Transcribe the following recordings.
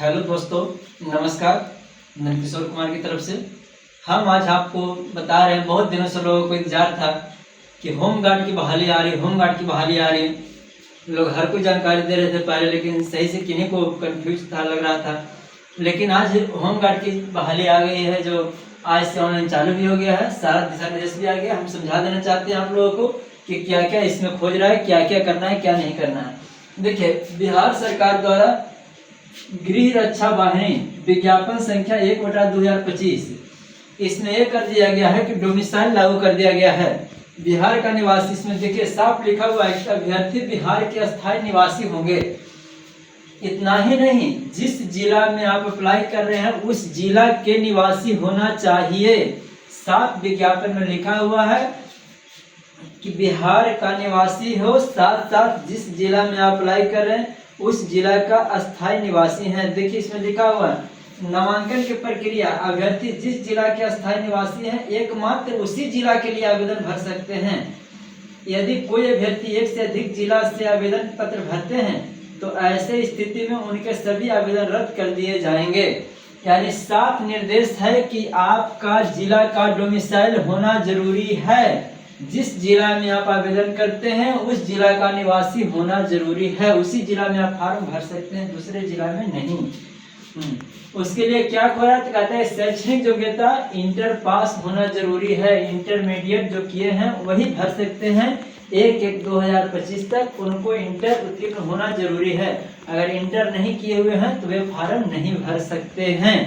Hello दोस्तों, नमस्कार। मैं किशोर कुमार की तरफ से हम आज आपको बता रहे हैं, बहुत दिनों से लोगों को इंतजार था कि होमगार्ड की बहाली आ रही, होमगार्ड की बहाली आ रही। लोग हर कोई जानकारी दे रहे थे पहले, लेकिन सही से किन्हीं को कंफ्यूज था, लग रहा था। लेकिन आज होमगार्ड की बहाली आ गई है, जो आज से ऑनलाइन चालू भी हो गया है। सारा दिशा निर्देश भी आ गया। हम समझा देना चाहते हैं आप लोगों को कि क्या क्या इसमें खोज रहा है, क्या क्या करना है, क्या नहीं करना है। देखिए, बिहार सरकार द्वारा गृह रक्षा वाहिनी विज्ञापन संख्या 1/2025, इसमें यह कर दिया गया है कि डोमिसाइल लागू कर दिया गया है, बिहार का निवासी। इसमें देखिए साफ लिखा हुआ है कि अभ्यर्थी बिहार के अस्थायी निवासी होंगे। इतना ही नहीं, जिस जिला में आप अप्लाई कर रहे हैं उस जिला के निवासी होना चाहिए। साफ विज्ञापन में लिखा हुआ है कि बिहार का निवासी हो, साथ साथ जिस जिला में आप अप्लाई कर रहे हैं उस जिला का अस्थायी निवासी है। देखिए इसमें लिखा हुआ है, नामांकन की प्रक्रिया, अभ्यर्थी जिस जिला के अस्थायी निवासी हैं एकमात्र उसी जिला के लिए आवेदन भर सकते हैं। यदि कोई अभ्यर्थी एक से अधिक जिला से आवेदन पत्र भरते हैं तो ऐसे स्थिति में उनके सभी आवेदन रद्द कर दिए जाएंगे। यानी साफ निर्देश है कि आपका जिला का डोमिसाइल होना जरूरी है। जिस जिला में आप आवेदन करते हैं उस जिला का निवासी होना जरूरी है। उसी जिला में आप फॉर्म भर सकते हैं, दूसरे जिला में नहीं। उसके लिए क्या खोला, तो कहता है शैक्षणिक योग्यता इंटर पास होना जरूरी है। इंटरमीडिएट जो किए हैं वही भर सकते हैं। 1/1/2025 तक उनको इंटर उत्तीर्ण होना जरूरी है। अगर इंटर नहीं किए हुए हैं तो वे फॉर्म नहीं भर सकते हैं।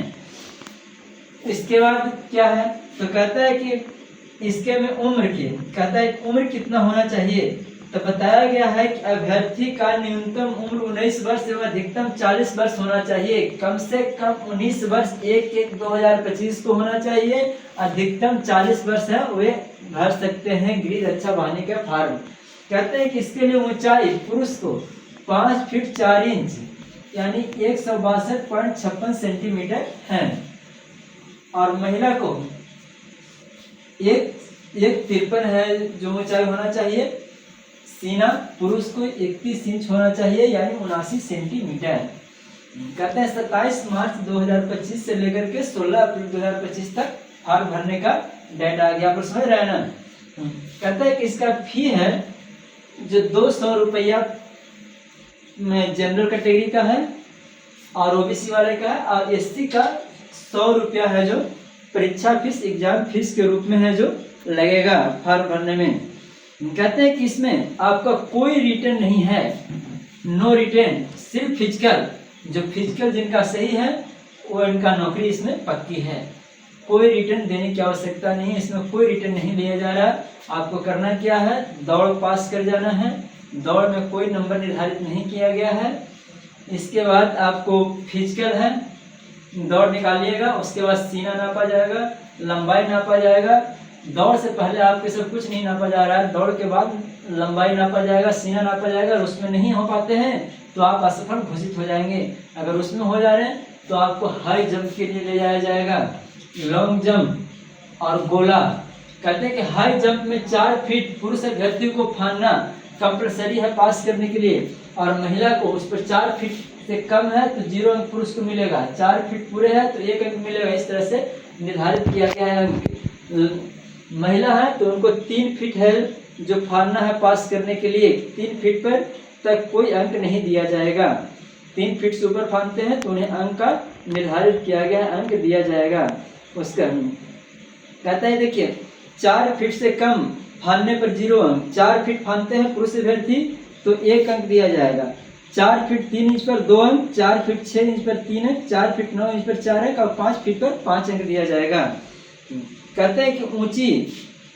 इसके बाद क्या है, तो कहता है कि इसके में उम्र की, कहता है उम्र कितना होना चाहिए, तो बताया गया है कि अभ्यर्थी का न्यूनतम उम्र 19 वर्ष एवं अधिकतम 40 वर्ष होना चाहिए। कम से कम 19 वर्ष 1/1/2025 को होना चाहिए, अधिकतम 40 वर्ष है, वे भर सकते हैं गृह रक्षा वाहिनी का फॉर्म। कहते हैं कि इसके लिए ऊंचाई पुरुष को 5 फीट 4 इंच यानी 162.56 सेंटीमीटर है, और महिला को 1.53 है जो ऊंचाई होना चाहिए। सीना पुरुष को 31 इंच होना चाहिए यानी 79 सेंटीमीटर। कहते हैं 27 मार्च 2025 से लेकर के 16 अप्रैल 2025 तक फॉर्म भरने का डेट आ गया। आप समझ रहे हैं ना। कहते हैं कि इसका फी है जो 200 रुपया में जनरल कैटेगरी का है और ओबीसी वाले का है, और एससी का 100 रुपया है जो परीक्षा फीस, एग्जाम फीस के रूप में है जो लगेगा फॉर्म भरने में। कहते हैं कि इसमें आपका कोई रिटर्न नहीं है, नो रिटर्न, सिर्फ फिजिकल। जो फिजिकल जिनका सही है वो इनका नौकरी इसमें पक्की है। कोई रिटर्न देने की आवश्यकता नहीं है, इसमें कोई रिटर्न नहीं लिया जा रहा। आपको करना क्या है, दौड़ पास कर जाना है। दौड़ में कोई नंबर निर्धारित नहीं किया गया है। इसके बाद आपको फिजिकल है, दौड़ निकालिएगा, उसके बाद सीना नापा जाएगा, लंबाई नापा जाएगा। दौड़ से पहले आपके सब कुछ नहीं नापा जा रहा है, दौड़ के बाद लंबाई नापा जाएगा, सीना नापा जाएगा। उसमें नहीं हो पाते हैं तो आप असफल घोषित हो जाएंगे। अगर उसमें हो जा रहे हैं तो आपको हाई जंप के लिए ले जाया जाएगा, लॉन्ग जंप और गोला। कहते हैं कि हाई जंप में 4 फीट पुरुष अभ्यर्थी को फानना कंपलसरी है पास करने के लिए, और महिला को उस पर 4 फीट से कम है तो 0 अंक पुरुष को मिलेगा, 4 फीट पूरे है तो 1 अंक मिलेगा। इस तरह से निर्धारित किया गया है अंक। महिला है तो उनको 3 फीट है जो फाड़ना है पास करने के लिए, 3 फीट पर तक कोई अंक नहीं दिया जाएगा। 3 फीट से ऊपर फाड़ते हैं तो उन्हें अंक का निर्धारित किया गया अंक दिया जाएगा उसका। कहता है देखिए 4 फीट से कम फाड़ने पर 0 अंक, 4 फीट फाड़ते हैं पुरुष अभ्यर्थी तो 1 अंक दिया जाएगा। 4 फीट 3 इंच पर 2 अंक, 4 फीट 6 इंच पर 3 अंक, 4 फीट 9 इंच पर 4 अंक और 5 फीट पर 5 अंक दिया जाएगा। कहते हैं कि ऊंची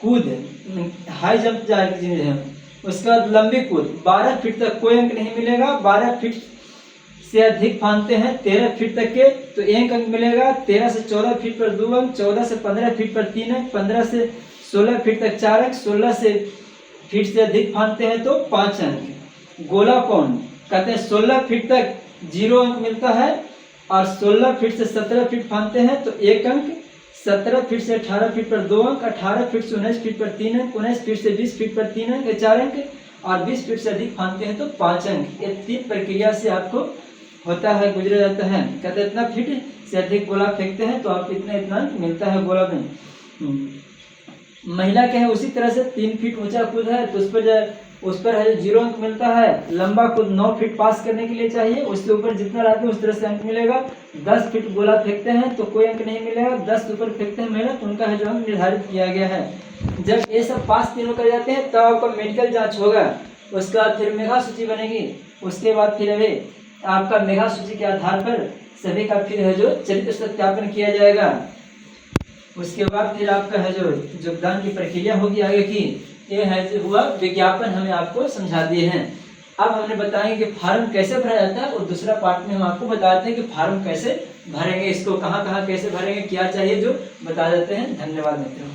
कूद, हाई जंप है, उसके बाद लंबी कूद 12 फीट तक कोई अंक नहीं मिलेगा। 12 फीट से अधिक फानते हैं 13 फीट तक के तो 1 अंक मिलेगा। 13 से 14 फीट पर 2 अंक, 14 से 15 फीट पर 3 अंक, 15 से 16 फीट तक 4 अंक, 16 से फीट से अधिक फानते हैं तो 5 अंक। गोला कौन, कहते हैं 16 फीट तक 0 अंक मिलता है, और 16 फीट से 17 फीट फानते हैं तो 1 अंक, 17 फीट से 18 फीट पर 2 अंक, 18 फीट से 19 फीट पर 3 अंक, 19 फीट से 20 फीट पर 3 अंक 4 अंक, और 20 फीट से अधिक फानते हैं तो 5 अंक। ये 3 प्रक्रिया से आपको होता है, गुजरा जाता है। कहते हैं इतना फीट से अधिक गोला फेंकते हैं तो आपको इतना मिलता है गोला में। महिला क्या है उसी तरह से 3 फीट ऊंचा कूद है तो उस पर है 0 अंक मिलता है। लंबा कूद 9 फीट पास करने के लिए चाहिए, उससे ऊपर जितना रहते हैं उस तरह से अंक मिलेगा। 10 फीट गोला फेंकते हैं तो कोई अंक नहीं मिलेगा। 10 से ऊपर फेंकते हैं महिला तो उनका है जो अंक निर्धारित किया गया है। जब ये सब पास तीनों कर जाते हैं तब आपका मेडिकल जांच होगा। उसके बाद फिर मेधा सूची बनेगी। उसके बाद फिर अभी आपका मेधा सूची के आधार पर सभी का फिर है जो चरित्र सत्यापन किया जाएगा। उसके बाद फिर आपका है जो योगदान की प्रक्रिया होगी आगे की। ये है जो हुआ विज्ञापन, हमें आपको समझा दिए हैं। अब हमने बताएंगे कि फार्म कैसे भरा जाता है और दूसरा पार्ट में हम आपको बताते हैं कि फार्म कैसे भरेंगे, इसको कहाँ कहाँ कैसे भरेंगे, क्या चाहिए जो बता देते हैं। धन्यवाद मित्रों।